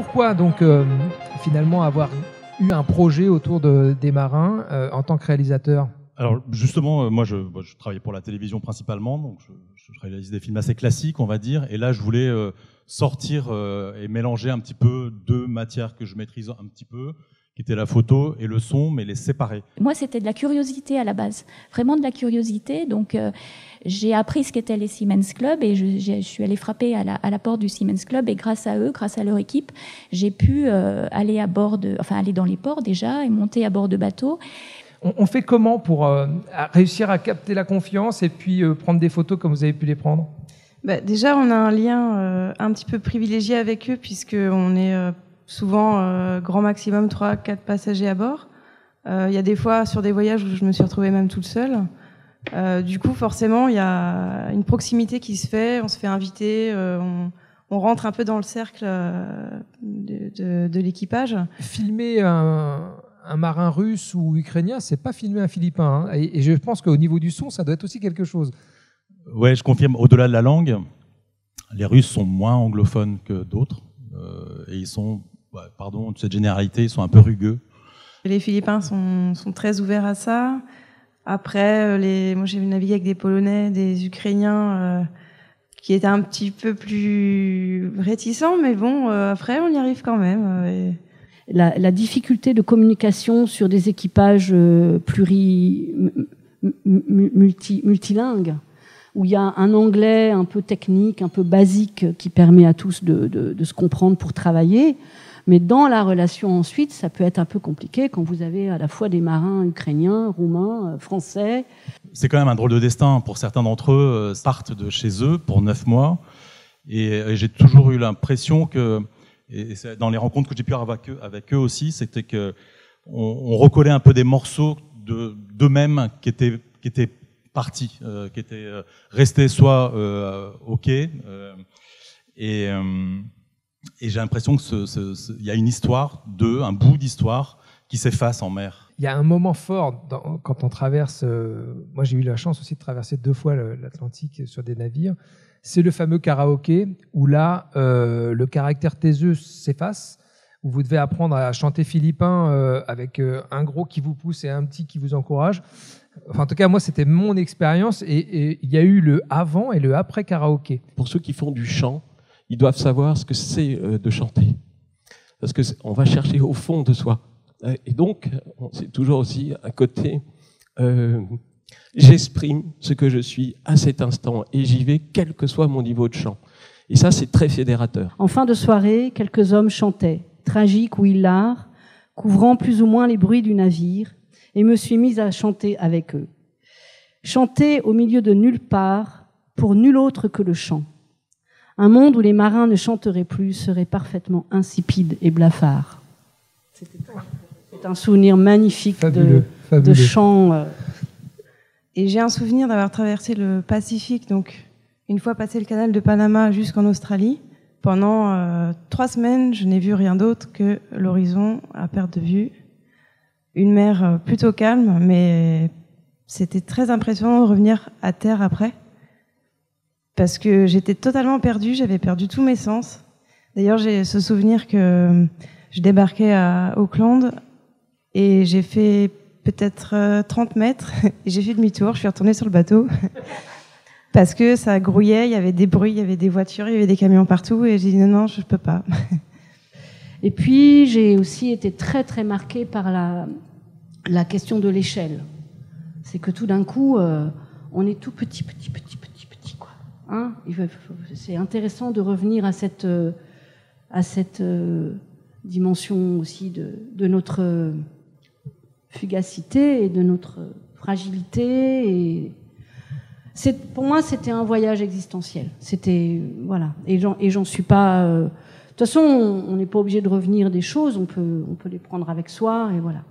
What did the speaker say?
pourquoi donc finalement avoir eu un projet autour des marins en tant que réalisateur? Alors justement, moi je travaillais pour la télévision principalement, donc je réalise des films assez classiques, on va dire, et là je voulais sortir et mélanger un petit peu deux matières que je maîtrise un petit peu, qui étaient la photo et le son, mais les séparer. Moi, c'était de la curiosité à la base, vraiment de la curiosité. Donc, j'ai appris ce qu'étaient les Siemens Club et je suis allée frapper à la porte du Siemens Club. Et grâce à eux, grâce à leur équipe, j'ai pu aller aller dans les ports déjà et monter à bord de bateaux. On fait comment pour réussir à capter la confiance et puis prendre des photos comme vous avez pu les prendre? Déjà, on a un lien un petit peu privilégié avec eux puisqu'on est souvent grand maximum 3-4 passagers à bord. Il y a des fois sur des voyages où je me suis retrouvée même toute seule. Du coup, forcément, il y a une proximité qui se fait, on se fait inviter, on rentre un peu dans le cercle de l'équipage. Filmer un marin russe ou ukrainien, c'est pas filmer un Philippin. Hein. Et je pense qu'au niveau du son, ça doit être aussi quelque chose. Ouais, je confirme, au-delà de la langue, les Russes sont moins anglophones que d'autres. Et ils sont, pardon, cette généralité, ils sont un peu rugueux. Les Philippins sont très ouverts à ça. Après, moi j'ai navigué avec des Polonais, des Ukrainiens qui étaient un petit peu plus réticents, mais bon, après on y arrive quand même. La difficulté de communication sur des équipages multilingues, où il y a un anglais un peu technique, un peu basique, qui permet à tous de se comprendre pour travailler. Mais dans la relation ensuite, ça peut être un peu compliqué quand vous avez à la fois des marins ukrainiens, roumains, français. C'est quand même un drôle de destin. Pour certains d'entre eux, partent de chez eux pour 9 mois. Et j'ai toujours eu l'impression que, et dans les rencontres que j'ai pu avoir avec eux aussi, c'était que on recollait un peu des morceaux d'eux-mêmes qui étaient partis, qui étaient restés soit au quai. Et j'ai l'impression qu'il y a une histoire un bout d'histoire qui s'efface en mer. Il y a un moment fort quand on traverse. Moi, j'ai eu la chance aussi de traverser 2 fois l'Atlantique sur des navires. C'est le fameux karaoké où là, le caractère taiseux s'efface, où vous devez apprendre à chanter philippin avec un gros qui vous pousse et un petit qui vous encourage. Enfin, en tout cas, moi, c'était mon expérience. Et il y a eu le avant et le après karaoké. Pour ceux qui font du chant, ils doivent savoir ce que c'est de chanter. Parce qu'on va chercher au fond de soi. Et donc, c'est toujours aussi un côté j'exprime ce que je suis à cet instant et j'y vais quel que soit mon niveau de chant. Et ça, c'est très fédérateur. En fin de soirée, quelques hommes chantaient, tragiques ou hilars, couvrant plus ou moins les bruits du navire, et me suis mise à chanter avec eux. Chanter au milieu de nulle part, pour nul autre que le chant. Un monde où les marins ne chanteraient plus serait parfaitement insipide et blafard. C'est un souvenir magnifique fabuleux. De chant. Et j'ai un souvenir d'avoir traversé le Pacifique, donc une fois passé le canal de Panama jusqu'en Australie. Pendant 3 semaines, je n'ai vu rien d'autre que l'horizon à perte de vue. Une mer plutôt calme, mais c'était très impressionnant de revenir à terre après. Parce que j'étais totalement perdue, j'avais perdu tous mes sens. D'ailleurs, j'ai ce souvenir que je débarquais à Auckland et j'ai fait peut-être 30 mètres et j'ai fait demi-tour, je suis retournée sur le bateau parce que ça grouillait, il y avait des bruits, il y avait des voitures, il y avait des camions partout et j'ai dit non, je peux pas. Et puis, j'ai aussi été très très marquée par la question de l'échelle. C'est que tout d'un coup, on est tout petit quoi. Hein, c'est intéressant de revenir à cette dimension aussi de notre fugacité et de notre fragilité. Et pour moi, c'était un voyage existentiel. C'était voilà. Et j'en suis pas. De toute façon, on n'est pas obligé de revenir des choses. On peut les prendre avec soi et voilà.